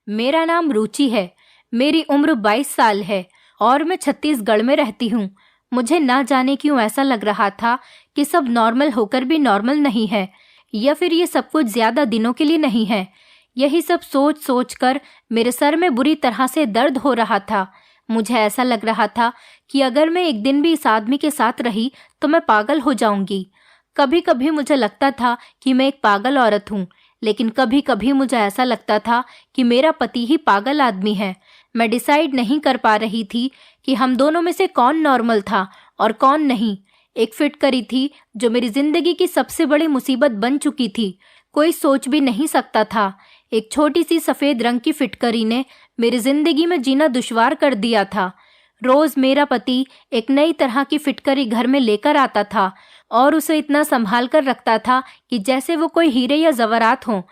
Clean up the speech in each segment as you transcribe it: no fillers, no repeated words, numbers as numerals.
मेरा नाम रुचि है। मेरी उम्र 22 साल है और मैं छत्तीसगढ़ में रहती हूँ। मुझे ना जाने क्यों ऐसा लग रहा था कि सब नॉर्मल होकर भी नॉर्मल नहीं है, या फिर ये सब कुछ ज्यादा दिनों के लिए नहीं है। यही सब सोच सोच कर मेरे सर में बुरी तरह से दर्द हो रहा था। मुझे ऐसा लग रहा था कि अगर मैं एक दिन भी इस आदमी के साथ रही तो मैं पागल हो जाऊंगी। कभी कभी मुझे लगता था कि मैं एक पागल औरत हूँ, लेकिन कभी कभी मुझे ऐसा लगता था कि मेरा पति ही पागल आदमी है। मैं डिसाइड नहीं कर पा रही थी कि हम दोनों में से कौन नॉर्मल था और कौन नहीं। एक फिटकरी थी जो मेरी जिंदगी की सबसे बड़ी मुसीबत बन चुकी थी। कोई सोच भी नहीं सकता था। एक छोटी सी सफेद रंग की फिटकरी ने मेरी जिंदगी में जीना दुश्वार कर दिया था। रोज मेरा पति एक नई तरह की फिटकरी घर में लेकर आता था और उसे इतना संभाल कर रखता था कि जैसे वो कोई हीरे या जवारात हो।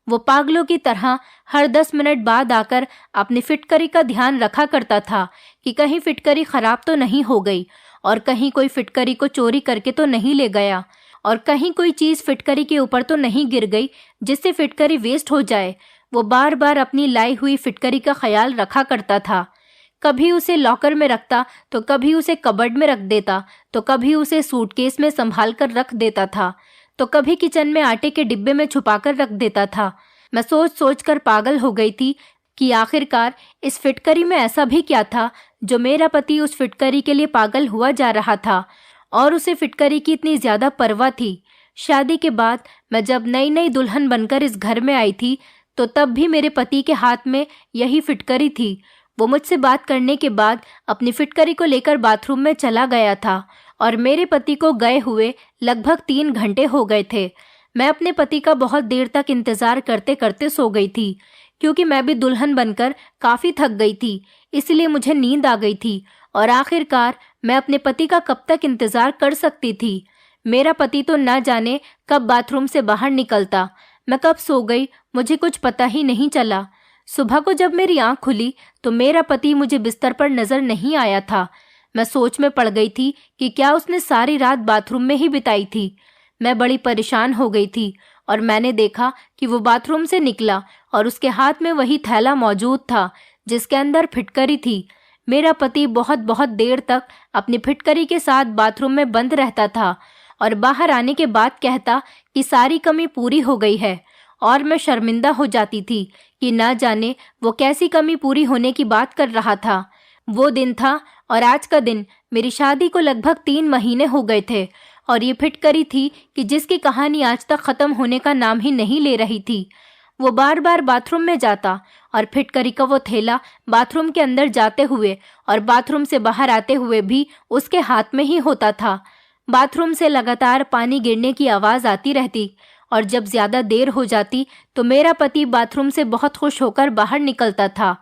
वो पागलों की तरह हर 10 मिनट बाद आकर अपनी फिटकरी का ध्यान रखा करता था कि कहीं फिटकरी खराब तो नहीं हो गई, और कहीं कोई फिटकरी को चोरी करके तो नहीं ले गया, और कहीं कोई चीज फिटकरी के ऊपर तो नहीं गिर गई जिससे फिटकरी वेस्ट हो जाए। वो बार बार अपनी लाई हुई फिटकरी का ख्याल रखा करता था। कभी उसे लॉकर में रखता तो कभी उसे कबर्ड में रख देता, तो कभी उसे सूटकेस में संभाल कर रख देता था, तो कभी किचन में आटे के डिब्बे में छुपाकर रख देता था। मैं सोच सोच कर पागल हो गई थी कि आखिरकार इस फिटकरी में ऐसा भी क्या था जो मेरा पति उस फिटकरी के लिए पागल हुआ जा रहा था, और उसे फिटकरी की इतनी ज्यादा परवाह थी। शादी के बाद मैं जब नई नई दुल्हन बनकर इस घर में आई थी तो तब भी मेरे पति के हाथ में यही फिटकरी थी। वो मुझसे बात करने के बाद अपनी फिटकरी को लेकर बाथरूम में चला गया था और मेरे पति को गए हुए लगभग 3 घंटे हो गए थे। मैं अपने पति का बहुत देर तक इंतजार करते करते सो गई थी, क्योंकि मैं भी दुल्हन बनकर काफी थक गई थी, इसलिए मुझे नींद आ गई थी। और आखिरकार मैं अपने पति का कब तक इंतजार कर सकती थी। मेरा पति तो ना जाने कब बाथरूम से बाहर निकलता। मैं कब सो गई मुझे कुछ पता ही नहीं चला। सुबह को जब मेरी आंख खुली तो मेरा पति मुझे बिस्तर पर नजर नहीं आया था। मैं सोच में पड़ गई थी कि क्या उसने सारी रात बाथरूम में ही बिताई थी। मैं बड़ी परेशान हो गई थी और मैंने देखा कि वो बाथरूम से निकला और उसके हाथ में वही थैला मौजूद था जिसके अंदर फिटकरी थी। मेरा पति बहुत बहुत देर तक अपनी फिटकरी के साथ बाथरूम में बंद रहता था और बाहर आने के बाद कहता कि सारी कमी पूरी हो गई है, और मैं शर्मिंदा हो जाती थी कि ना जाने वो कैसी कमी पूरी होने की बात कर रहा था। वो दिन था और आज का दिन मेरी शादी को लगभग 3 महीने हो गए थे, और ये फिटकरी थी कि जिसकी कहानी आज तक खत्म होने का नाम ही नहीं ले रही थी। वो बार बार बाथरूम में जाता और फिटकरी का वो थैला बाथरूम के अंदर जाते हुए और बाथरूम से बाहर आते हुए भी उसके हाथ में ही होता था। बाथरूम से लगातार पानी गिरने की आवाज आती रहती, और जब ज्यादा देर हो जाती तो मेरा पति बाथरूम से बहुत खुश होकर बाहर निकलता था।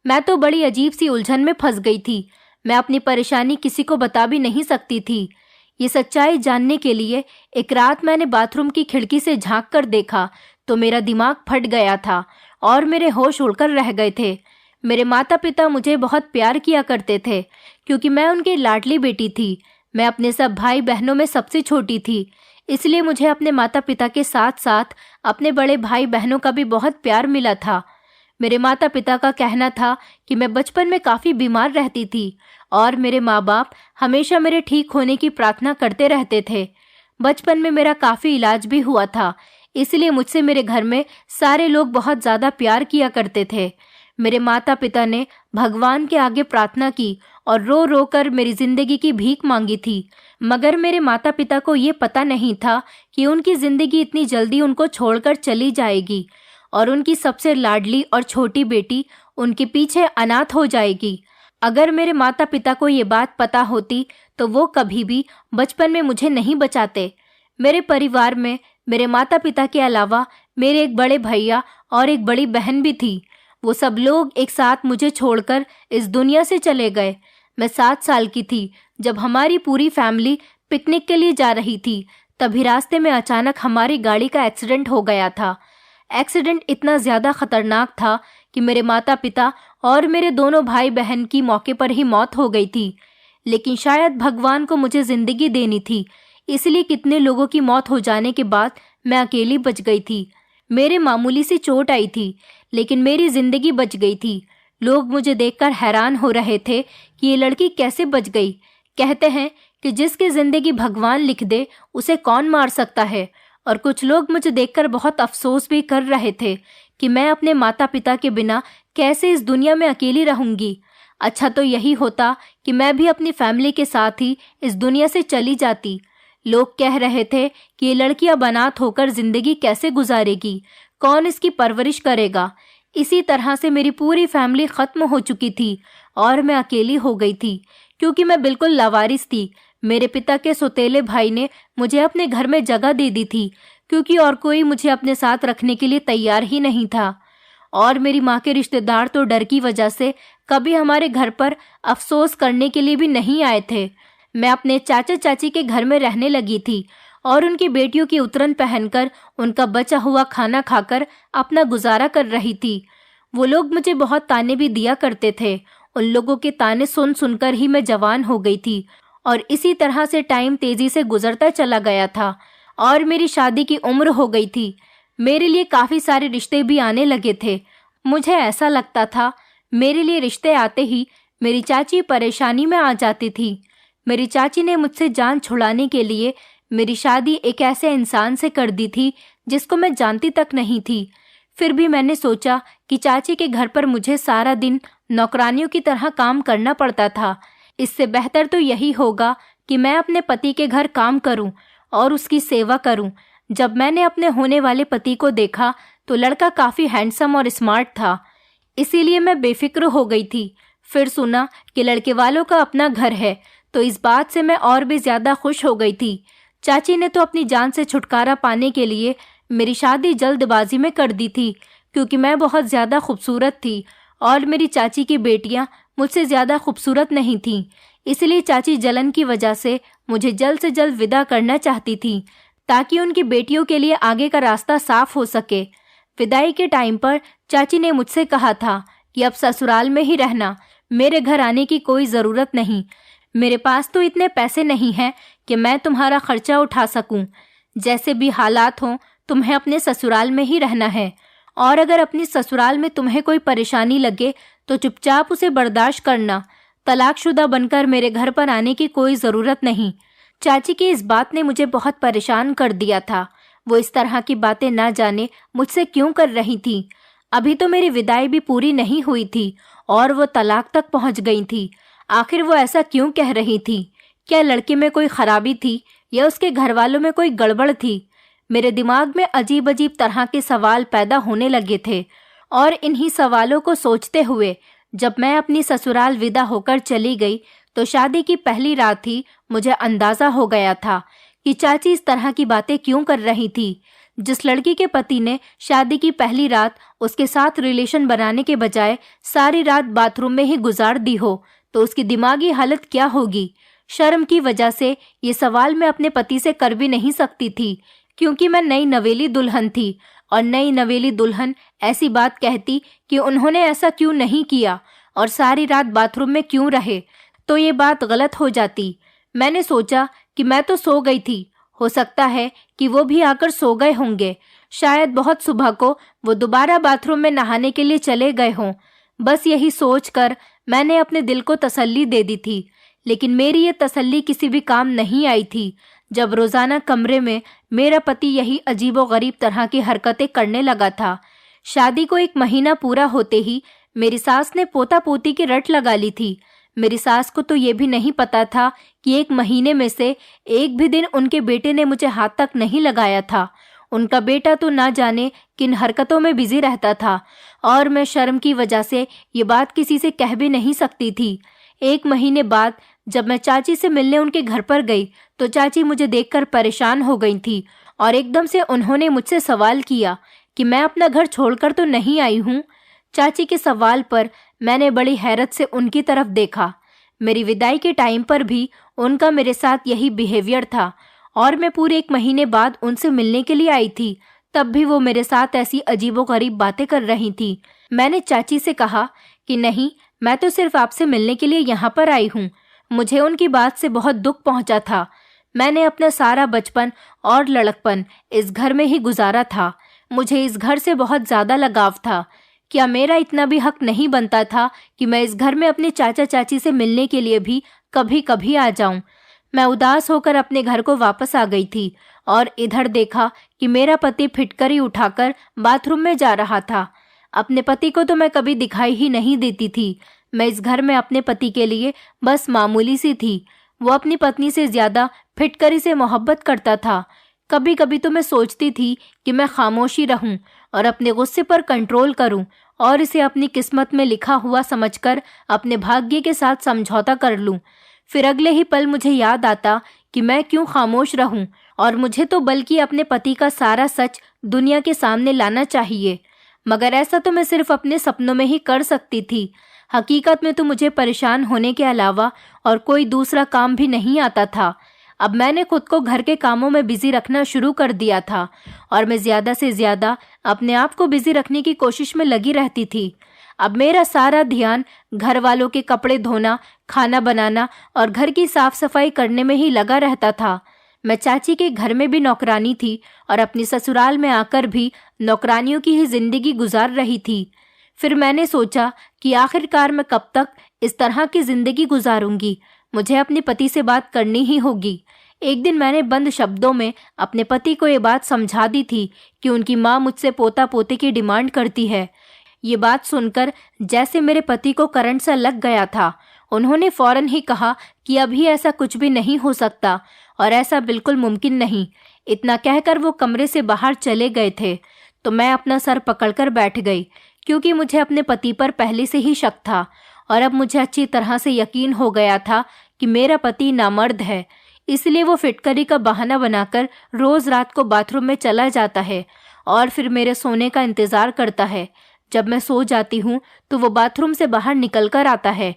मैं तो बड़ी अजीब सी उलझन में फंस गई थी। मैं अपनी परेशानी किसी को बता भी नहीं सकती थी। ये सच्चाई जानने के लिए एक रात मैंने बाथरूम की खिड़की से झांक कर देखा तो मेरा दिमाग फट गया था और मेरे होश उड़कर रह गए थे। मेरे माता पिता मुझे बहुत प्यार किया करते थे क्योंकि मैं उनकी लाडली बेटी थी। मैं अपने सब भाई बहनों में सबसे छोटी थी, इसलिए मुझे अपने माता पिता के साथ साथ अपने बड़े भाई बहनों का भी बहुत प्यार मिला था। मेरे माता पिता का कहना था कि मैं बचपन में काफ़ी बीमार रहती थी और मेरे माँ बाप हमेशा मेरे ठीक होने की प्रार्थना करते रहते थे। बचपन में मेरा काफ़ी इलाज भी हुआ था, इसलिए मुझसे मेरे घर में सारे लोग बहुत ज़्यादा प्यार किया करते थे। मेरे माता पिता ने भगवान के आगे प्रार्थना की और रो रो कर मेरी जिंदगी की भीख मांगी थी, मगर मेरे माता पिता को ये पता नहीं था कि उनकी जिंदगी इतनी जल्दी उनको छोड़कर चली जाएगी और उनकी सबसे लाडली और छोटी बेटी उनके पीछे अनाथ हो जाएगी। अगर मेरे माता पिता को ये बात पता होती तो वो कभी भी बचपन में मुझे नहीं बचाते। मेरे परिवार में मेरे माता पिता के अलावा मेरे एक बड़े भैया और एक बड़ी बहन भी थी। वो सब लोग एक साथ मुझे छोड़कर इस दुनिया से चले गए। मैं 7 साल की थी जब हमारी पूरी फैमिली पिकनिक के लिए जा रही थी। तभी रास्ते में अचानक हमारी गाड़ी का एक्सीडेंट हो गया था। एक्सीडेंट इतना ज़्यादा खतरनाक था कि मेरे माता पिता और मेरे दोनों भाई बहन की मौके पर ही मौत हो गई थी। लेकिन शायद भगवान को मुझे ज़िंदगी देनी थी, इसलिए कितने लोगों की मौत हो जाने के बाद मैं अकेली बच गई थी। मेरे मामूली सी चोट आई थी, लेकिन मेरी जिंदगी बच गई थी। लोग मुझे देखकर हैरान हो रहे थे कि ये लड़की कैसे बच गई। कहते हैं कि जिसकी जिंदगी भगवान लिख दे उसे कौन मार सकता है। और कुछ लोग मुझे देखकर बहुत अफसोस भी कर रहे थे कि मैं अपने माता पिता के बिना कैसे इस दुनिया में अकेली रहूंगी। अच्छा तो यही होता कि मैं भी अपनी फैमिली के साथ ही इस दुनिया से चली जाती। लोग कह रहे थे कि ये लड़की अब अनाथ होकर जिंदगी कैसे गुजारेगी, कौन इसकी परवरिश करेगा। इसी तरह से मेरी पूरी फैमिली खत्म हो चुकी थी और मैं अकेली हो गई थी, क्योंकि मैं बिल्कुल लावारिस थी। मेरे पिता के सौतेले भाई ने मुझे अपने घर में जगह दे दी थी, क्योंकि और कोई मुझे अपने साथ रखने के लिए तैयार ही नहीं था। और मेरी माँ के रिश्तेदार तो डर की वजह से कभी हमारे घर पर अफसोस करने के लिए भी नहीं आए थे। मैं अपने चाचा चाची के घर में रहने लगी थी और उनकी बेटियों की उतरन पहनकर उनका बचा हुआ खाना खाकर अपना गुजारा कर रही थी। वो लोग मुझे बहुत ताने भी दिया करते थे। उन लोगों के ताने सुन सुनकर ही मैं जवान हो गई थी और इसी तरह से टाइम तेजी से गुजरता चला गया था और मेरी शादी की उम्र हो गई थी। मेरे लिए काफ़ी सारे रिश्ते भी आने लगे थे। मुझे ऐसा लगता था मेरे लिए रिश्ते आते ही मेरी चाची परेशानी में आ जाती थी। मेरी चाची ने मुझसे जान छुड़ाने के लिए मेरी शादी एक ऐसे इंसान से कर दी थी जिसको मैं जानती तक नहीं थी। फिर भी मैंने सोचा कि चाची के घर पर मुझे सारा दिन नौकरानियों की तरह काम करना पड़ता था। इससे बेहतर तो यही होगा कि मैं अपने पति के घर काम करूं और उसकी सेवा करूं। जब मैंने अपने होने वाले पति को देखा तो लड़का काफ़ी हैंडसम और स्मार्ट था, इसीलिए मैं बेफिक्र हो गई थी। फिर सुना कि लड़के वालों का अपना घर है, तो इस बात से मैं और भी ज़्यादा खुश हो गई थी। चाची ने तो अपनी जान से छुटकारा पाने के लिए मेरी शादी जल्दबाजी में कर दी थी, क्योंकि मैं बहुत ज़्यादा खूबसूरत थी और मेरी चाची की बेटियां मुझसे ज़्यादा खूबसूरत नहीं थीं। इसलिए चाची जलन की वजह से मुझे जल्द से जल्द विदा करना चाहती थी, ताकि उनकी बेटियों के लिए आगे का रास्ता साफ हो सके। विदाई के टाइम पर चाची ने मुझसे कहा था कि अब ससुराल में ही रहना, मेरे घर आने की कोई ज़रूरत नहीं। मेरे पास तो इतने पैसे नहीं हैं कि मैं तुम्हारा खर्चा उठा सकूं। जैसे भी हालात हों तुम्हें अपने ससुराल में ही रहना है, और अगर अपनी ससुराल में तुम्हें कोई परेशानी लगे तो चुपचाप उसे बर्दाश्त करना। तलाकशुदा बनकर मेरे घर पर आने की कोई ज़रूरत नहीं। चाची की इस बात ने मुझे बहुत परेशान कर दिया था। वो इस तरह की बातें ना जाने मुझसे क्यों कर रही थी। अभी तो मेरी विदाई भी पूरी नहीं हुई थी और वो तलाक तक पहुंच गई थी। आखिर वो ऐसा क्यों कह रही थी? क्या लड़के में कोई खराबी थी या उसके घर वालों में कोई गड़बड़ थी? मेरे दिमाग में अजीब अजीब तरह के सवाल पैदा होने लगे थे और इन्हीं सवालों को सोचते हुए जब मैं अपनी ससुराल विदा होकर चली गई तो शादी की पहली रात ही मुझे अंदाजा हो गया था कि चाची इस तरह की बातें क्यों कर रही थी। जिस लड़की के पति ने शादी की पहली रात उसके साथ रिलेशन बनाने के बजाय सारी रात बाथरूम में ही गुजार दी हो तो उसकी दिमागी हालत क्या होगी। शर्म की वजह से ये सवाल मैं अपने पति से कर भी नहीं सकती थी, क्योंकि मैं नई नवेली दुल्हन थी और नई नवेली दुल्हन ऐसी बात कहती कि उन्होंने ऐसा क्यों नहीं किया और सारी रात बाथरूम में क्यों रहे, तो ये बात गलत हो जाती। मैंने सोचा कि मैं तो सो गई थी, हो सकता है कि वो भी आकर सो गए होंगे। शायद बहुत सुबह को वो दोबारा बाथरूम में नहाने के लिए चले गए हों। बस यही सोचकर मैंने अपने दिल को तसल्ली दे दी थी, लेकिन मेरी ये तसल्ली किसी भी काम नहीं आई थी जब रोज़ाना कमरे में मेरा पति यही अजीबोगरीब तरह की हरकतें करने लगा था। शादी को 1 महीना पूरा होते ही मेरी सास ने पोता पोती की रट लगा ली थी। मेरी सास को तो ये भी नहीं पता था कि 1 महीने में से एक भी दिन उनके बेटे ने मुझे हाथ तक नहीं लगाया था। उनका बेटा तो ना जाने किन हरकतों में बिजी रहता था और मैं शर्म की वजह से ये बात किसी से कह भी नहीं सकती थी। 1 महीने बाद जब मैं चाची से मिलने उनके घर पर गई तो चाची मुझे देखकर परेशान हो गई थी और एकदम से उन्होंने मुझसे सवाल किया कि मैं अपना घर छोड़कर तो नहीं आई हूँ। चाची के सवाल पर मैंने बड़ी हैरत से उनकी तरफ देखा। मेरी विदाई के टाइम पर भी उनका मेरे साथ यही बिहेवियर था और मैं पूरे 1 महीने बाद उनसे मिलने के लिए आई थी, तब भी वो मेरे साथ ऐसी अजीबोगरीब बातें कर रही थी। मैंने चाची से कहा कि नहीं, मैं तो सिर्फ आपसे मिलने के लिए यहाँ पर आई हूँ। मुझे उनकी बात से बहुत दुख पहुँचा था। मैंने अपना सारा बचपन और लड़कपन इस घर में ही गुजारा था। मुझे इस घर से बहुत ज़्यादा लगाव था। क्या मेरा इतना भी हक नहीं बनता था कि मैं इस घर में अपने चाचा चाची से मिलने के लिए भी कभी कभी आ जाऊं? मैं उदास होकर अपने घर को वापस आ गई थी और इधर देखा कि मेरा पति फिटकरी उठाकर बाथरूम में जा रहा था। अपने पति को तो मैं कभी दिखाई ही नहीं देती थी। मैं इस घर में अपने पति के लिए बस मामूली सी थी। वो अपनी पत्नी से ज्यादा फिटकरी से मोहब्बत करता था। कभी कभी तो मैं सोचती थी कि मैं खामोशी रहूं और अपने गुस्से पर कंट्रोल करूं और इसे अपनी किस्मत में लिखा हुआ समझकर अपने भाग्य के साथ समझौता कर लूं। फिर अगले ही पल मुझे याद आता कि मैं क्यों खामोश रहूं और मुझे तो बल्कि अपने पति का सारा सच दुनिया के सामने लाना चाहिए। मगर ऐसा तो मैं सिर्फ अपने सपनों में ही कर सकती थी। हकीकत में तो मुझे परेशान होने के अलावा और कोई दूसरा काम भी नहीं आता था। अब मैंने खुद को घर के कामों में बिजी रखना शुरू कर दिया था और मैं ज्यादा से ज्यादा अपने आप को बिजी रखने की कोशिश में लगी रहती थी। अब मेरा सारा ध्यान घर वालों के कपड़े धोना, खाना बनाना और घर की साफ सफाई करने में ही लगा रहता था। मैं चाची के घर में भी नौकरानी थी और अपनी ससुराल में आकर भी नौकरानियों की ही जिंदगी गुजार रही थी। फिर मैंने सोचा कि आखिरकार मैं कब तक इस तरह की जिंदगी गुजारूंगी। मुझे अपने पति से बात करनी ही होगी। एक दिन मैंने बंद शब्दों में अपने पति को ये बात समझा दी थी कि उनकी माँ मुझसे पोता पोते की डिमांड करती है। ये बात सुनकर जैसे मेरे पति को करंट सा लग गया था। उन्होंने फौरन ही कहा कि अभी ऐसा कुछ भी नहीं हो सकता और ऐसा बिल्कुल मुमकिन नहीं। इतना कहकर वो कमरे से बाहर चले गए थे तो मैं अपना सर पकड़कर बैठ गई, क्योंकि मुझे अपने पति पर पहले से ही शक था और अब मुझे अच्छी तरह से यकीन हो गया था कि मेरा पति नामर्द है। इसलिए वो फिटकरी का बहाना बनाकर रोज रात को बाथरूम में चला जाता है और फिर मेरे सोने का इंतजार करता है। जब मैं सो जाती हूँ तो वो बाथरूम से बाहर निकल कर आता है।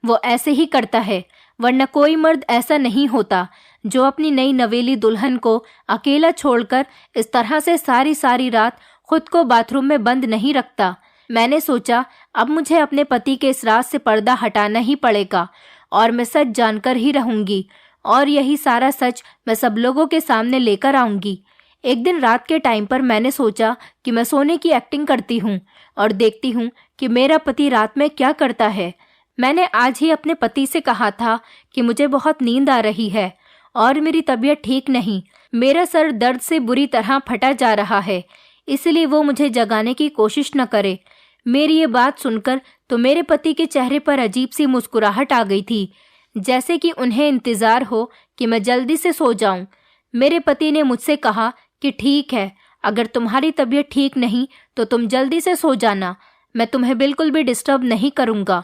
वो ऐसे ही करता है, वरना कोई मर्द ऐसा नहीं होता जो अपनी नई नवेली दुल्हन को अकेला छोड़कर इस तरह से सारी सारी रात खुद को बाथरूम में बंद नहीं रखता। मैंने सोचा अब मुझे अपने पति के इस राज से पर्दा हटाना ही पड़ेगा और मैं सच जानकर ही रहूंगी और यही सारा सच मैं सब लोगों के सामने लेकर आऊंगी। एक दिन रात के टाइम पर मैंने सोचा कि मैं सोने की एक्टिंग करती हूँ और देखती हूँ कि मेरा पति रात में क्या करता है। मैंने आज ही अपने पति से कहा था कि मुझे बहुत नींद आ रही है और मेरी तबीयत ठीक नहीं। मेरा सर दर्द से बुरी तरह फटा जा रहा है, इसलिए वो मुझे जगाने की कोशिश न करे। मेरी ये बात सुनकर तो मेरे पति के चेहरे पर अजीब सी मुस्कुराहट आ गई थी, जैसे कि उन्हें इंतजार हो कि मैं जल्दी से सो जाऊं। मेरे पति ने मुझसे कहा कि ठीक है, अगर तुम्हारी तबीयत ठीक नहीं तो तुम जल्दी से सो जाना, मैं तुम्हें बिल्कुल भी डिस्टर्ब नहीं करूंगा।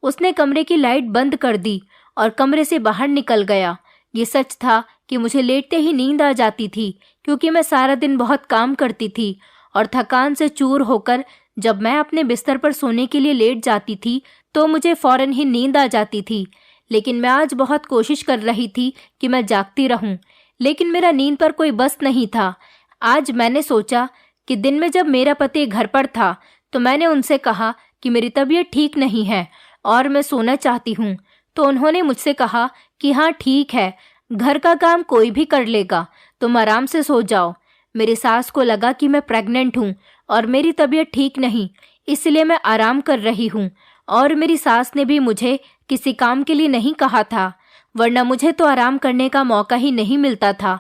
उसने कमरे की लाइट बंद कर दी और कमरे से बाहर निकल गया। ये सच था कि मुझे लेटते ही नींद आ जाती थी, क्योंकि मैं सारा दिन बहुत काम करती थी और थकान से चूर होकर जब मैं अपने बिस्तर पर सोने के लिए लेट जाती थी तो मुझे फौरन ही नींद आ जाती थी। लेकिन मैं आज बहुत कोशिश कर रही थी कि मैं जागती रहूं, लेकिन मेरा नींद पर कोई बस नहीं था। आज मैंने सोचा कि दिन में जब मेरा पति घर पर था तो मैंने उनसे कहा कि मेरी तबीयत ठीक नहीं है और मैं सोना चाहती हूँ। तो उन्होंने मुझसे कहा कि हाँ ठीक है, घर का काम कोई भी कर लेगा, तुम आराम से सो जाओ। मेरी सास को लगा कि मैं प्रेग्नेंट हूँ और मेरी तबीयत ठीक नहीं, इसलिए मैं आराम कर रही हूँ। और मेरी सास ने भी मुझे किसी काम के लिए नहीं कहा था, वरना मुझे तो आराम करने का मौका ही नहीं मिलता था।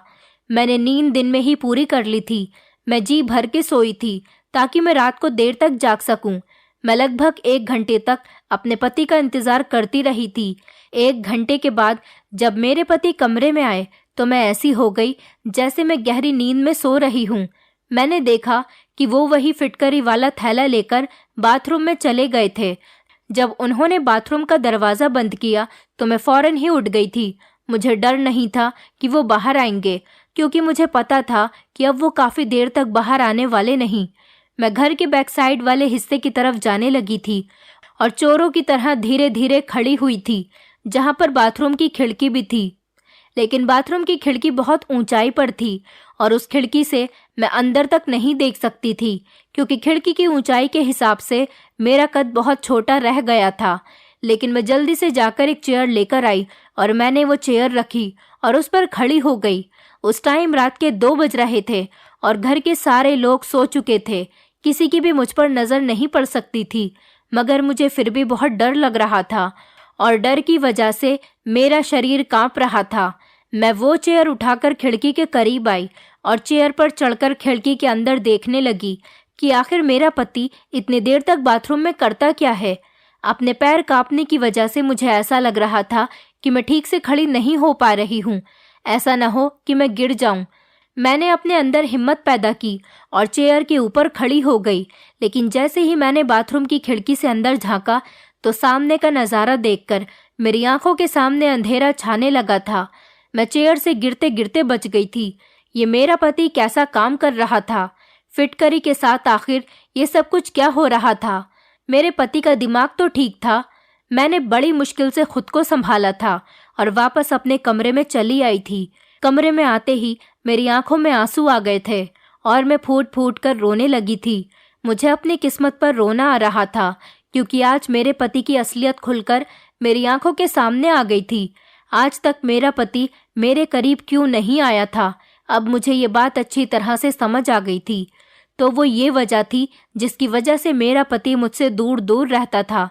मैंने नींद दिन में ही पूरी कर ली थी। मैं जी भर के सोई थी ताकि मैं रात को देर तक जाग सकूं। मैं लगभग 1 घंटे तक अपने पति का इंतजार करती रही थी। 1 घंटे के बाद जब मेरे पति कमरे में आए तो मैं ऐसी हो गई जैसे मैं गहरी नींद में सो रही हूँ। मैंने देखा कि वो वही फिटकरी वाला थैला लेकर बाथरूम में चले गए थे। जब उन्होंने बाथरूम का दरवाजा बंद किया तो मैं फौरन ही उठ गई थी। मुझे डर नहीं था कि वो बाहर आएंगे, क्योंकि मुझे पता था कि अब वो काफी देर तक बाहर आने वाले नहीं। मैं घर के बैक साइड वाले हिस्से की तरफ जाने लगी थी और चोरों की तरह धीरे धीरे खड़ी हुई थी, जहां पर बाथरूम की खिड़की भी थी। लेकिन बाथरूम की खिड़की बहुत ऊंचाई पर थी और उस खिड़की से मैं अंदर तक नहीं देख सकती थी, क्योंकि खिड़की की ऊंचाई के हिसाब से मेरा कद बहुत छोटा रह गया था। लेकिन मैं जल्दी से जाकर एक चेयर लेकर आई और मैंने वो चेयर रखी और उस पर खड़ी हो गई। उस टाइम रात के 2 बज रहे थे और घर के सारे लोग सो चुके थे। किसी की भी मुझ पर नज़र नहीं पड़ सकती थी, मगर मुझे फिर भी बहुत डर लग रहा था और डर की वजह से मेरा शरीर कांप रहा था। मैं वो चेयर उठाकर खिड़की के करीब आई और चेयर पर चढ़कर खिड़की के अंदर देखने लगी कि आखिर मेरा पति इतनी देर तक बाथरूम में करता क्या है। अपने पैर कांपने की वजह से मुझे ऐसा लग रहा था कि मैं ठीक से खड़ी नहीं हो पा रही हूँ, ऐसा न हो कि मैं गिर जाऊं। मैंने अपने अंदर हिम्मत पैदा की और चेयर के ऊपर खड़ी हो गई, लेकिन जैसे ही मैंने बाथरूम की खिड़की से अंदर झांका तो सामने का नज़ारा देखकर मेरी आंखों के सामने अंधेरा छाने लगा था। मैं चेयर से गिरते गिरते बच गई थी। ये मेरा पति कैसा काम कर रहा था, फिटकरी के साथ आखिर ये सब कुछ क्या हो रहा था। मेरे पति का दिमाग तो ठीक था। मैंने बड़ी मुश्किल से खुद को संभाला था और वापस अपने कमरे में चली आई थी। कमरे में आते ही मेरी आंखों में आंसू आ गए थे और मैं फूट फूट कर रोने लगी थी। मुझे अपनी किस्मत पर रोना आ रहा था, क्योंकि आज मेरे पति की असलियत खुलकर मेरी आंखों के सामने आ गई थी। आज तक मेरा पति मेरे करीब क्यों नहीं आया था, अब मुझे ये बात अच्छी तरह से समझ आ गई थी। तो वो ये वजह थी जिसकी वजह से मेरा पति मुझसे दूर दूर रहता था।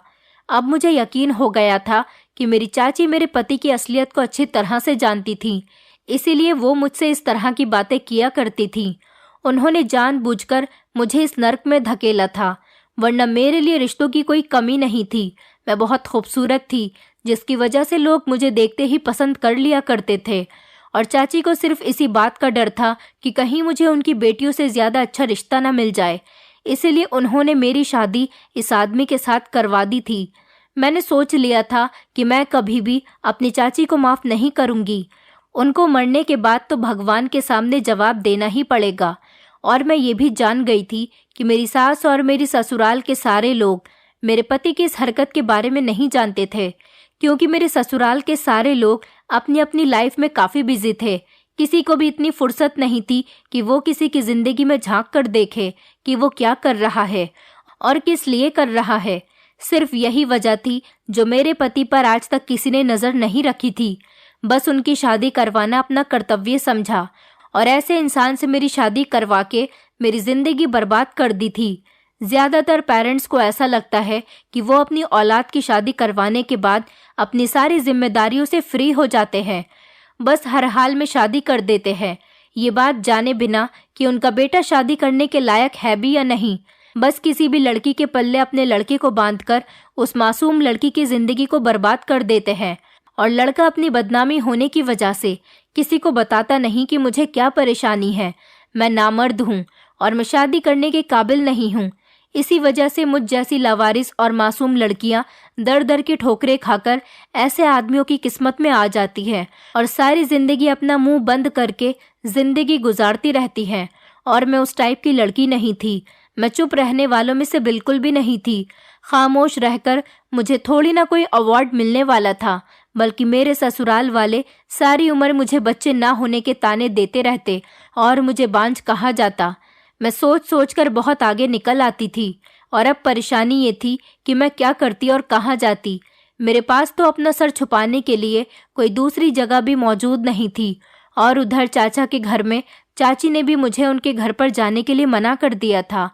अब मुझे यकीन हो गया था कि मेरी चाची मेरे पति की असलियत को अच्छी तरह से जानती थी, इसीलिए वो मुझसे इस तरह की बातें किया करती थी। उन्होंने जानबूझकर मुझे इस नर्क में धकेला था, वरना मेरे लिए रिश्तों की कोई कमी नहीं थी। मैं बहुत खूबसूरत थी, जिसकी वजह से लोग मुझे देखते ही पसंद कर लिया करते थे, और चाची को सिर्फ इसी बात का डर था कि कहीं मुझे उनकी बेटियों से ज़्यादा अच्छा रिश्ता न मिल जाए। इसीलिए उन्होंने मेरी शादी इस आदमी के साथ करवा दी थी। मैंने सोच लिया था कि मैं कभी भी अपनी चाची को माफ़ नहीं करूँगी। उनको मरने के बाद तो भगवान के सामने जवाब देना ही पड़ेगा। और मैं ये भी जान गई थी कि मेरी सास और मेरी ससुराल के सारे लोग मेरे पति की इस हरकत के बारे में नहीं जानते थे, क्योंकि मेरे ससुराल के सारे लोग अपनी अपनी लाइफ में काफ़ी बिजी थे। किसी को भी इतनी फुर्सत नहीं थी कि वो किसी की ज़िंदगी में झांक कर देखे कि वो क्या कर रहा है और किस लिए कर रहा है। सिर्फ यही वजह थी जो मेरे पति पर आज तक किसी ने नज़र नहीं रखी थी। बस उनकी शादी करवाना अपना कर्तव्य समझा और ऐसे इंसान से मेरी शादी करवा के मेरी ज़िंदगी बर्बाद कर दी थी। ज़्यादातर पेरेंट्स को ऐसा लगता है कि वो अपनी औलाद की शादी करवाने के बाद अपनी सारी जिम्मेदारियों से फ्री हो जाते हैं, बस हर हाल में शादी कर देते हैं, ये बात जाने बिना कि उनका बेटा शादी करने के लायक है भी या नहीं। बस किसी भी लड़की के पल्ले अपने लड़के को बांधकर उस मासूम लड़की की ज़िंदगी को बर्बाद कर देते हैं, और लड़का अपनी बदनामी होने की वजह से किसी को बताता नहीं कि मुझे क्या परेशानी है, मैं नामर्द हूँ और मैं शादी करने के काबिल नहीं हूँ। इसी वजह से मुझ जैसी लावारिस और मासूम लड़कियां दर दर की ठोकरें खाकर ऐसे आदमियों की किस्मत में आ जाती है और सारी जिंदगी अपना मुंह बंद करके जिंदगी गुजारती रहती हैं। और मैं उस टाइप की लड़की नहीं थी। मैं चुप रहने वालों में से बिल्कुल भी नहीं थी। खामोश रहकर मुझे थोड़ी ना कोई अवार्ड मिलने वाला था, बल्कि मेरे ससुराल वाले सारी उम्र मुझे बच्चे ना होने के ताने देते रहते और मुझे बांझ कहा जाता। मैं सोच सोच कर बहुत आगे निकल आती थी, और अब परेशानी ये थी कि मैं क्या करती और कहाँ जाती। मेरे पास तो अपना सर छुपाने के लिए कोई दूसरी जगह भी मौजूद नहीं थी, और उधर चाचा के घर में चाची ने भी मुझे उनके घर पर जाने के लिए मना कर दिया था।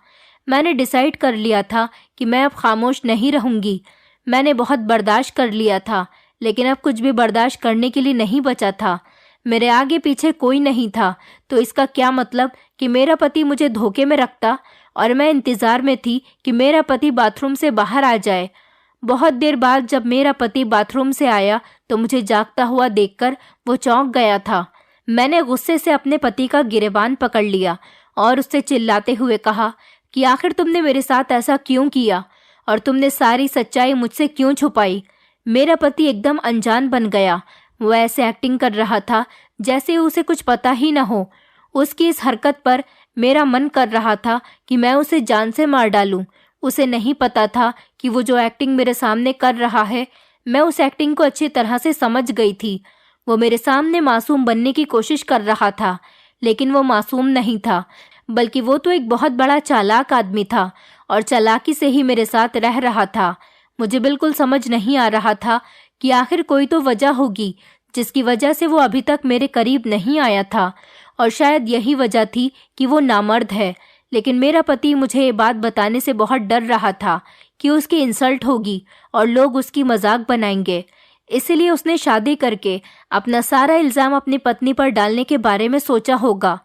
मैंने डिसाइड कर लिया था कि मैं अब खामोश नहीं रहूँगी। मैंने बहुत बर्दाश्त कर लिया था, लेकिन अब कुछ भी बर्दाश्त करने के लिए नहीं बचा था। मेरे आगे पीछे कोई नहीं था, तो इसका क्या मतलब कि मेरा पति मुझे धोखे में रखता, और मैं इंतज़ार में थी कि मेरा पति बाथरूम से बाहर आ जाए। बहुत देर बाद जब मेरा पति बाथरूम से आया तो मुझे जागता हुआ देखकर वो चौंक गया था। मैंने गुस्से से अपने पति का गिरेबान पकड़ लिया और उससे चिल्लाते हुए कहा कि आखिर तुमने मेरे साथ ऐसा क्यों किया और तुमने सारी सच्चाई मुझसे क्यों छुपाई। मेरा पति एकदम अनजान बन गया। वो ऐसे एक्टिंग कर रहा था जैसे उसे कुछ पता ही न हो। उसकी इस हरकत पर मेरा मन कर रहा था कि मैं उसे जान से मार डालूं। उसे नहीं पता था कि वो जो एक्टिंग मेरे सामने कर रहा है, मैं उस एक्टिंग को अच्छी तरह से समझ गई थी। वो मेरे सामने मासूम बनने की कोशिश कर रहा था, लेकिन वो मासूम नहीं था, बल्कि वो तो एक बहुत बड़ा चालाक आदमी था और चालाकी से ही मेरे साथ रह रहा था। मुझे बिल्कुल समझ नहीं आ रहा था कि आखिर कोई तो वजह होगी जिसकी वजह से वो अभी तक मेरे करीब नहीं आया था और शायद यही वजह थी कि वो नामर्द है। लेकिन मेरा पति मुझे ये बात बताने से बहुत डर रहा था कि उसकी इंसल्ट होगी और लोग उसकी मजाक बनाएंगे। इसलिए उसने शादी करके अपना सारा इल्ज़ाम अपनी पत्नी पर डालने के बारे में सोचा होगा।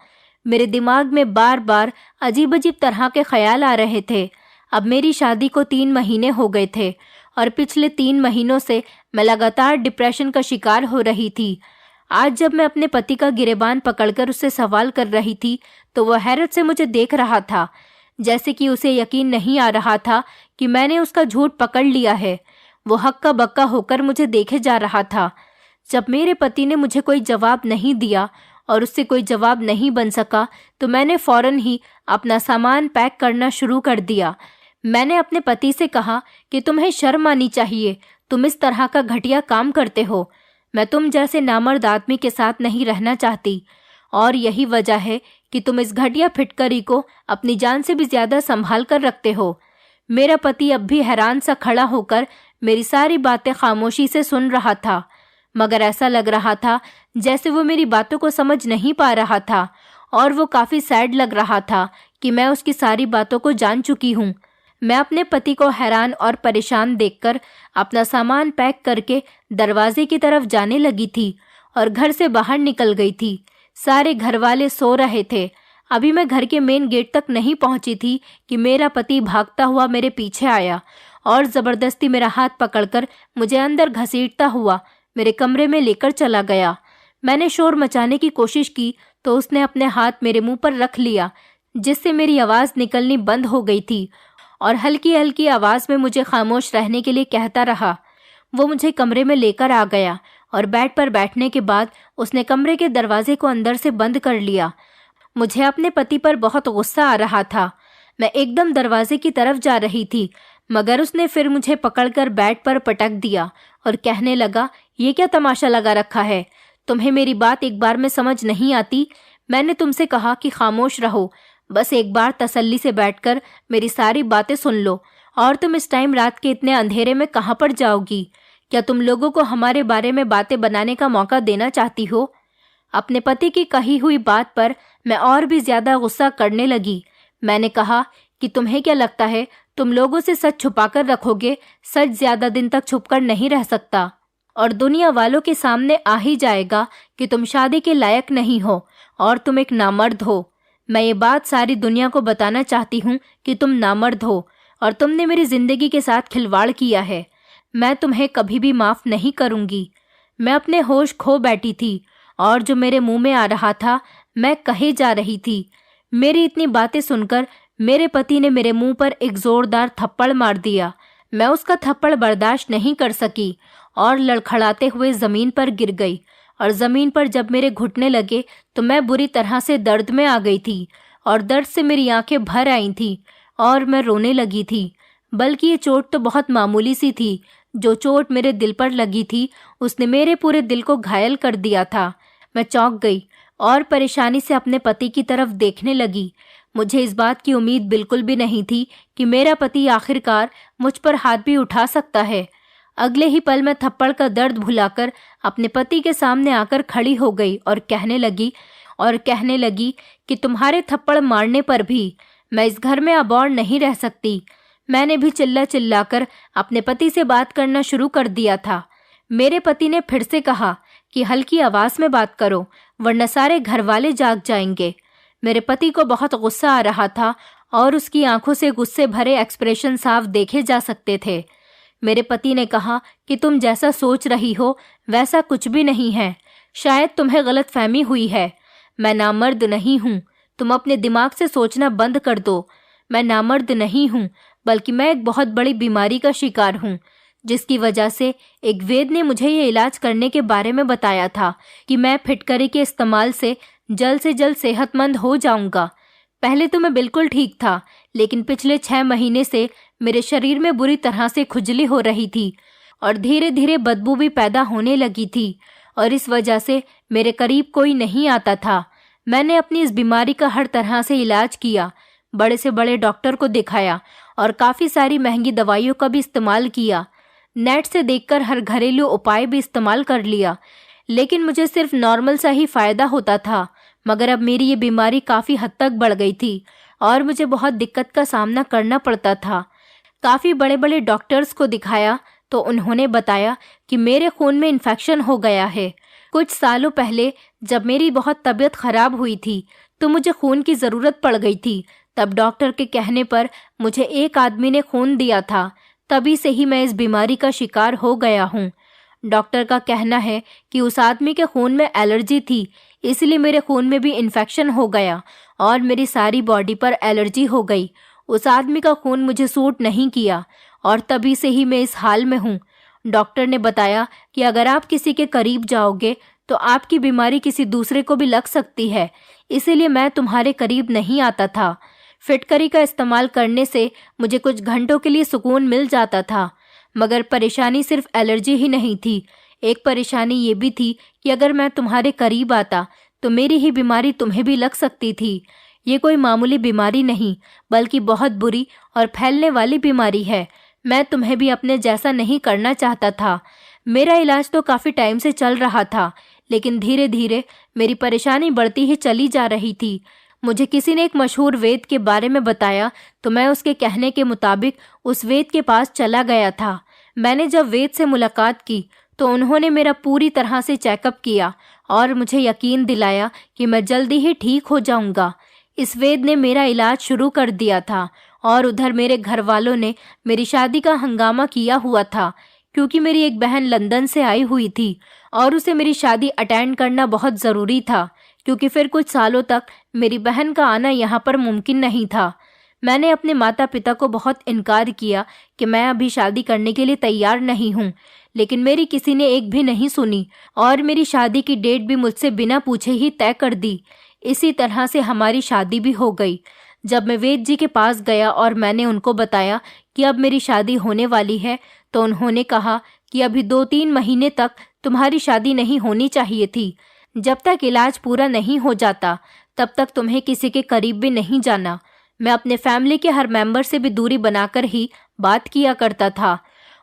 मेरे दिमाग में बार बार अजीब अजीब तरह के ख्याल आ रहे थे। अब मेरी शादी को 3 महीने हो गए थे और पिछले 3 महीनों से मैं लगातार डिप्रेशन का शिकार हो रही थी। आज जब मैं अपने पति का गिरेबान पकड़कर उससे सवाल कर रही थी तो वह हैरत से मुझे देख रहा था, जैसे कि उसे यकीन नहीं आ रहा था कि मैंने उसका झूठ पकड़ लिया है। वो हक्का बक्का होकर मुझे देखे जा रहा था। जब मेरे पति ने मुझे कोई जवाब नहीं दिया और उससे कोई जवाब नहीं बन सका तो मैंने फौरन ही अपना सामान पैक करना शुरू कर दिया। मैंने अपने पति से कहा कि तुम्हें शर्म आनी चाहिए, तुम इस तरह का घटिया काम करते हो। मैं तुम जैसे नामर्द आदमी के साथ नहीं रहना चाहती और यही वजह है कि तुम इस घटिया फिटकरी को अपनी जान से भी ज्यादा संभाल कर रखते हो। मेरा पति अब भी हैरान सा खड़ा होकर मेरी सारी बातें खामोशी से सुन रहा था, मगर ऐसा लग रहा था जैसे वो मेरी बातों को समझ नहीं पा रहा था और वो काफी सैड लग रहा था कि मैं उसकी सारी बातों को जान चुकी हूँ। मैं अपने पति को हैरान और परेशान देखकर अपना सामान पैक करके दरवाजे की तरफ जाने लगी थी और घर से बाहर निकल गई थी। सारे घर वाले सो रहे थे। अभी मैं घर के मेन गेट तक नहीं पहुंची थी कि मेरा पति भागता हुआ मेरे पीछे आया और जबरदस्ती मेरा हाथ पकड़कर मुझे अंदर घसीटता हुआ मेरे कमरे में लेकर चला गया। मैंने शोर मचाने की कोशिश की तो उसने अपने हाथ मेरे मुंह पर रख लिया, जिससे मेरी आवाज निकलनी बंद हो गई थी और हल्की हल्की आवाज में मुझे खामोश रहने के लिए कहता रहा। वो मुझे कमरे में लेकर आ गया और बेड पर बैठने के बाद उसने कमरे के दरवाजे को अंदर से बंद कर लिया। मुझे अपने पति पर बहुत गुस्सा आ रहा था। मैं एकदम दरवाजे की तरफ जा रही थी, मगर उसने फिर मुझे पकड़कर बेड पर पटक दिया और कहने लगा, ये क्या तमाशा लगा रखा है? तुम्हें मेरी बात एक बार में समझ नहीं आती? मैंने तुमसे कहा कि खामोश रहो, बस एक बार तसल्ली से बैठकर मेरी सारी बातें सुन लो। और तुम इस टाइम रात के इतने अंधेरे में कहाँ पर जाओगी? क्या तुम लोगों को हमारे बारे में बातें बनाने का मौका देना चाहती हो? अपने पति की कही हुई बात पर मैं और भी ज्यादा गुस्सा करने लगी। मैंने कहा कि तुम्हें क्या लगता है तुम लोगों से सच छुपाकर रखोगे? सच ज्यादा दिन तक छुपकर नहीं रह सकता और दुनिया वालों के सामने आ ही जाएगा कि तुम शादी के लायक नहीं हो और तुम एक नामर्द हो। मैं ये बात सारी दुनिया को बताना चाहती हूँ कि तुम नामर्द हो और तुमने मेरी जिंदगी के साथ खिलवाड़ किया है। मैं तुम्हें कभी भी माफ नहीं करूंगी। मैं अपने होश खो बैठी थी और जो मेरे मुंह में आ रहा था मैं कहे जा रही थी। मेरी इतनी बातें सुनकर मेरे पति ने मेरे मुंह पर एक जोरदार थप्पड़ मार दिया। मैं उसका थप्पड़ बर्दाश्त नहीं कर सकी और लड़खड़ाते हुए जमीन पर गिर गई और जमीन पर जब मेरे घुटने लगे तो मैं बुरी तरह से दर्द में आ गई थी और दर्द से मेरी आंखें भर आई थी और मैं रोने लगी थी। बल्कि ये चोट तो बहुत मामूली सी थी। जो चोट मेरे दिल पर लगी थी उसने मेरे पूरे दिल को घायल कर दिया था। मैं चौंक गई और परेशानी से अपने पति की तरफ देखने लगी। मुझे इस बात की उम्मीद बिल्कुल भी नहीं थी कि मेरा पति आखिरकार मुझ पर हाथ भी उठा सकता है। अगले ही पल मैं थप्पड़ का दर्द भुलाकर अपने पति के सामने आकर खड़ी हो गई और कहने लगी कि तुम्हारे थप्पड़ मारने पर भी मैं इस घर में अब और नहीं रह सकती। मैंने भी चिल्ला चिल्लाकर अपने पति से बात करना शुरू कर दिया था। मेरे पति ने फिर से कहा कि हल्की आवाज में बात करो वरना सारे घर वाले जाग जाएंगे। मेरे पति को बहुत गुस्सा आ रहा था और उसकी आंखों से गुस्से भरे एक्सप्रेशन साफ देखे जा सकते थे। मेरे पति ने कहा कि तुम जैसा सोच रही हो वैसा कुछ भी नहीं है। शायद तुम्हें गलतफहमी हुई है। मैं नामर्द नहीं हूँ। तुम अपने दिमाग से सोचना बंद कर दो। मैं नामर्द नहीं हूँ, बल्कि मैं एक बहुत बड़ी बीमारी का शिकार हूँ, जिसकी वजह से एक वैद्य ने मुझे ये इलाज करने के बारे में बताया था कि मैं फिटकरी के इस्तेमाल से जल्द सेहतमंद हो जाऊंगा। पहले तो मैं बिल्कुल ठीक था, लेकिन पिछले 6 महीने से मेरे शरीर में बुरी तरह से खुजली हो रही थी और धीरे धीरे बदबू भी पैदा होने लगी थी और इस वजह से मेरे करीब कोई नहीं आता था। मैंने अपनी इस बीमारी का हर तरह से इलाज किया, बड़े से बड़े डॉक्टर को दिखाया और काफ़ी सारी महंगी दवाइयों का भी इस्तेमाल किया। नेट से देखकर हर घरेलू उपाय भी इस्तेमाल कर लिया, लेकिन मुझे सिर्फ नॉर्मल सा ही फ़ायदा होता था। मगर अब मेरी ये बीमारी काफ़ी हद तक बढ़ गई थी और मुझे बहुत दिक्कत का सामना करना पड़ता था। काफ़ी बड़े बड़े डॉक्टर्स को दिखाया तो उन्होंने बताया कि मेरे खून में इन्फेक्शन हो गया है। कुछ सालों पहले जब मेरी बहुत तबीयत खराब हुई थी तो मुझे खून की ज़रूरत पड़ गई थी। तब डॉक्टर के कहने पर मुझे एक आदमी ने खून दिया था। तभी से ही मैं इस बीमारी का शिकार हो गया हूँ। डॉक्टर का कहना है कि उस आदमी के खून में एलर्जी थी, इसलिए मेरे खून में भी इन्फेक्शन हो गया और मेरी सारी बॉडी पर एलर्जी हो गई। उस आदमी का खून मुझे सूट नहीं किया और तभी से ही मैं इस हाल में हूँ। डॉक्टर ने बताया कि अगर आप किसी के करीब जाओगे तो आपकी बीमारी किसी दूसरे को भी लग सकती है, इसीलिए मैं तुम्हारे करीब नहीं आता था। फिटकरी का इस्तेमाल करने से मुझे कुछ घंटों के लिए सुकून मिल जाता था, मगर परेशानी सिर्फ एलर्जी ही नहीं थी। एक परेशानी ये भी थी कि अगर मैं तुम्हारे करीब आता तो मेरी ही बीमारी तुम्हें भी लग सकती थी। ये कोई मामूली बीमारी नहीं, बल्कि बहुत बुरी और फैलने वाली बीमारी है। मैं तुम्हें भी अपने जैसा नहीं करना चाहता था। मेरा इलाज तो काफ़ी टाइम से चल रहा था, लेकिन धीरे धीरे मेरी परेशानी बढ़ती ही चली जा रही थी। मुझे किसी ने एक मशहूर वैद्य के बारे में बताया तो मैं उसके कहने के मुताबिक उस वैद्य के पास चला गया था। मैंने जब वैद्य से मुलाकात की तो उन्होंने मेरा पूरी तरह से चेकअप किया और मुझे यकीन दिलाया कि मैं जल्दी ही ठीक हो जाऊंगा। इस वैद्य ने मेरा इलाज शुरू कर दिया था और उधर मेरे घर वालों ने मेरी शादी का हंगामा किया हुआ था, क्योंकि मेरी एक बहन लंदन से आई हुई थी और उसे मेरी शादी अटेंड करना बहुत ज़रूरी था, क्योंकि फिर कुछ सालों तक मेरी बहन का आना यहाँ पर मुमकिन नहीं था। मैंने अपने माता पिता को बहुत इनकार किया कि मैं अभी शादी करने के लिए तैयार नहीं हूँ, लेकिन मेरी किसी ने एक भी नहीं सुनी और मेरी शादी की डेट भी मुझसे बिना पूछे ही तय कर दी। इसी तरह से हमारी शादी भी हो गई। जब मैं वैद्य जी के पास गया और मैंने उनको बताया कि अब मेरी शादी होने वाली है, तो उन्होंने कहा कि अभी 2-3 महीने तक तुम्हारी शादी नहीं होनी चाहिए थी। जब तक इलाज पूरा नहीं हो जाता तब तक तुम्हें किसी के करीब भी नहीं जाना। मैं अपने फैमिली के हर मेंबर से भी दूरी बनाकर ही बात किया करता था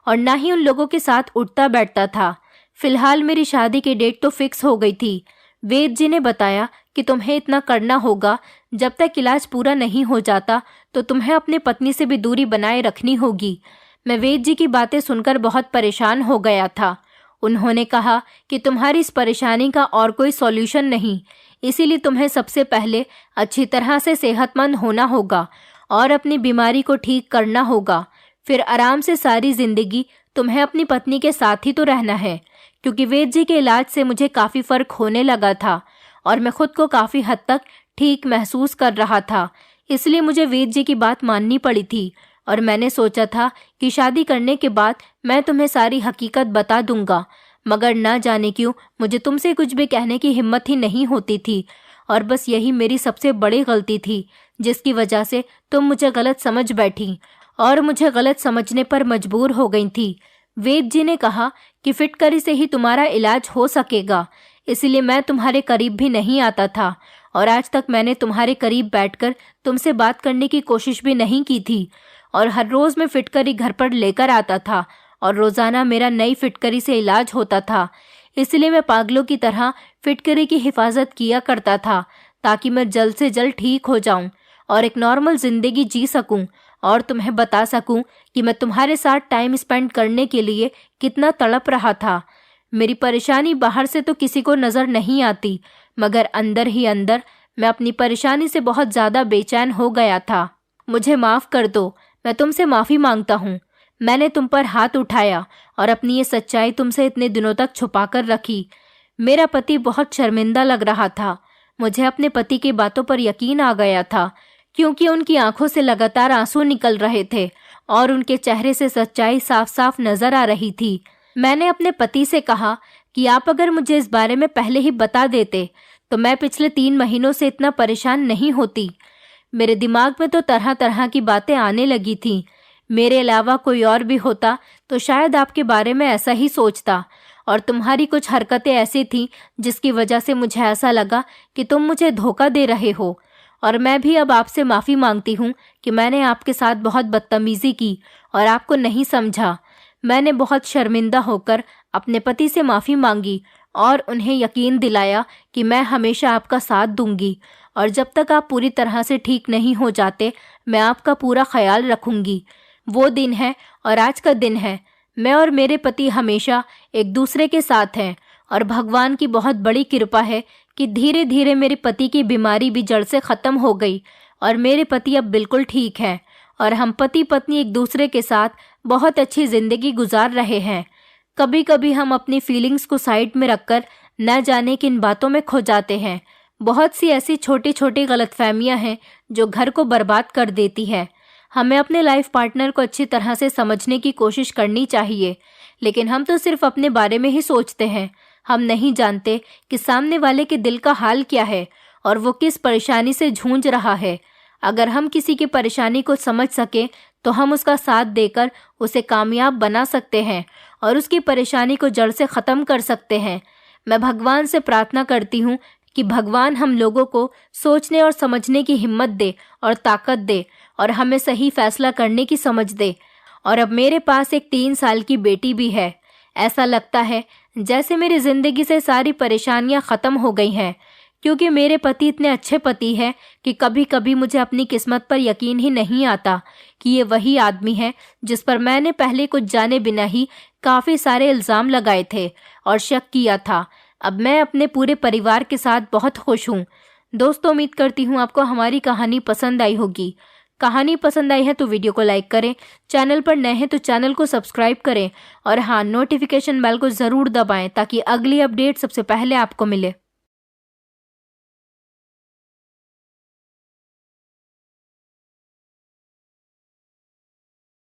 और ना ही उन लोगों के साथ उठता बैठता था। फिलहाल मेरी शादी की डेट तो फिक्स हो गई थी। वैद्य जी ने बताया कि तुम्हें इतना करना होगा, जब तक इलाज पूरा नहीं हो जाता तो तुम्हें अपने पत्नी से भी दूरी बनाए रखनी होगी। मैं वैद्य जी की बातें सुनकर बहुत परेशान हो गया था। उन्होंने कहा कि तुम्हारी इस परेशानी का और कोई सॉल्यूशन नहीं, इसीलिए तुम्हें सबसे पहले अच्छी तरह से सेहतमंद होना होगा और अपनी बीमारी को ठीक करना होगा। फिर आराम से सारी जिंदगी तुम्हें अपनी पत्नी के साथ ही तो रहना है। क्योंकि वैद्य जी के इलाज से मुझे काफ़ी फ़र्क होने लगा था और मैं खुद को काफ़ी हद तक ठीक महसूस कर रहा था, इसलिए मुझे वैद्य जी की बात माननी पड़ी थी और मैंने सोचा था कि शादी करने के बाद मैं तुम्हें सारी हकीकत बता दूंगा, मगर ना जाने क्यों मुझे तुमसे कुछ भी कहने की हिम्मत ही नहीं होती थी और बस यही मेरी सबसे बड़ी गलती थी, जिसकी वजह से तुम मुझे गलत समझ बैठी और मुझे गलत समझने पर मजबूर हो गई थी। वैद्य जी ने कहा कि फिटकरी से ही तुम्हारा इलाज हो सकेगा, इसलिए मैं तुम्हारे करीब भी नहीं आता था और आज तक मैंने तुम्हारे करीब बैठकर तुमसे बात करने की कोशिश भी नहीं की थी और हर रोज़ मैं फिटकरी घर पर लेकर आता था और रोज़ाना मेरा नई फिटकरी से इलाज होता था। इसलिए मैं पागलों की तरह फिटकरी की हिफाजत किया करता था ताकि मैं जल्द से जल्द ठीक हो जाऊं और एक नॉर्मल ज़िंदगी जी सकूं और तुम्हें बता सकूं कि मैं तुम्हारे साथ टाइम स्पेंड करने के लिए कितना तड़प रहा था। मेरी परेशानी बाहर से तो किसी को नज़र नहीं आती, मगर अंदर ही अंदर मैं अपनी परेशानी से बहुत ज़्यादा बेचैन हो गया था। मुझे माफ़ कर दो, मैं तुमसे माफ़ी मांगता हूँ। मैंने तुम पर हाथ उठाया और अपनी ये सच्चाई तुमसे इतने दिनों तक छुपा कर रखी। मेरा पति बहुत शर्मिंदा लग रहा था। मुझे अपने पति की बातों पर यकीन आ गया था, क्योंकि उनकी आंखों से लगातार आंसू निकल रहे थे और उनके चेहरे से सच्चाई साफ साफ नजर आ रही थी। मैंने अपने पति से कहा कि आप अगर मुझे इस बारे में पहले ही बता देते तो मैं पिछले 3 महीनों से इतना परेशान नहीं होती। मेरे दिमाग में तो तरह तरह की बातें आने लगी थीं। मेरे अलावा कोई और भी होता तो शायद आपके बारे में ऐसा ही सोचता, और तुम्हारी कुछ हरकतें ऐसी थीं जिसकी वजह से मुझे ऐसा लगा कि तुम मुझे धोखा दे रहे हो। और मैं भी अब आपसे माफ़ी मांगती हूँ कि मैंने आपके साथ बहुत बदतमीज़ी की और आपको नहीं समझा। मैंने बहुत शर्मिंदा होकर अपने पति से माफ़ी मांगी और उन्हें यकीन दिलाया कि मैं हमेशा आपका साथ दूंगी और जब तक आप पूरी तरह से ठीक नहीं हो जाते मैं आपका पूरा ख्याल रखूंगी। वो दिन है और आज का दिन है। मैं और मेरे पति हमेशा एक दूसरे के साथ हैं और भगवान की बहुत बड़ी कृपा है कि धीरे धीरे मेरे पति की बीमारी भी जड़ से ख़त्म हो गई और मेरे पति अब बिल्कुल ठीक हैं और हम पति पत्नी एक दूसरे के साथ बहुत अच्छी ज़िंदगी गुजार रहे हैं। कभी कभी हम अपनी फीलिंग्स को साइड में रखकर न जाने किन बातों में खो जाते हैं। बहुत सी ऐसी छोटी छोटी गलतफहमियां हैं जो घर को बर्बाद कर देती है। हमें अपने लाइफ पार्टनर को अच्छी तरह से समझने की कोशिश करनी चाहिए, लेकिन हम तो सिर्फ अपने बारे में ही सोचते हैं। हम नहीं जानते कि सामने वाले के दिल का हाल क्या है और वो किस परेशानी से जूझ रहा है। अगर हम किसी की परेशानी को समझ सकें तो हम उसका साथ देकर उसे कामयाब बना सकते हैं और उसकी परेशानी को जड़ से ख़त्म कर सकते हैं। मैं भगवान से प्रार्थना करती हूँ कि भगवान हम लोगों को सोचने और समझने की हिम्मत दे और ताकत दे और हमें सही फैसला करने की समझ दे। और अब मेरे पास एक 3 साल की बेटी भी है। ऐसा लगता है जैसे मेरी ज़िंदगी से सारी परेशानियां ख़त्म हो गई हैं, क्योंकि मेरे पति इतने अच्छे पति हैं कि कभी कभी मुझे अपनी किस्मत पर यकीन ही नहीं आता कि ये वही आदमी है जिस पर मैंने पहले कुछ जाने बिना ही काफ़ी सारे इल्ज़ाम लगाए थे और शक किया था। अब मैं अपने पूरे परिवार के साथ बहुत खुश हूँ। दोस्तों, उम्मीद करती हूँ आपको हमारी कहानी पसंद आई होगी। कहानी पसंद आई है तो वीडियो को लाइक करें, चैनल पर नए हैं तो चैनल को सब्सक्राइब करें और हाँ, नोटिफिकेशन बेल को ज़रूर दबाएं ताकि अगली अपडेट सबसे पहले आपको मिले।